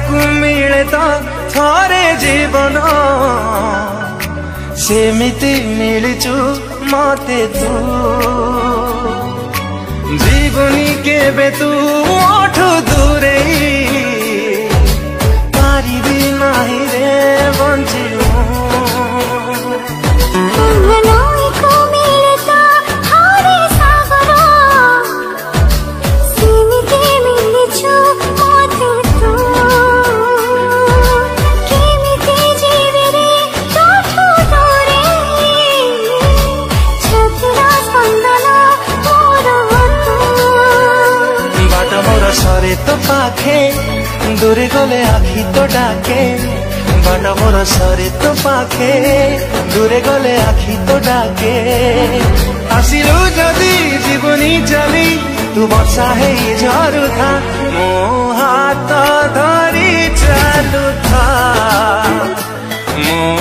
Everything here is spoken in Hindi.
को मिले तो थोरे जीवन सेमिति मिलचु मते तू जीवनी केबे तू मोठु दूरे पारिबी नाही रे बंचिनु सरे तो पाखे दूरे गले आखि तो डाके बाट मोर सरे तो पाखे दूरे गले आखि तो डाके आसिलु जदि जीवनी चली तू वर्षा है झरू था मो हाथ धरी चालू था मो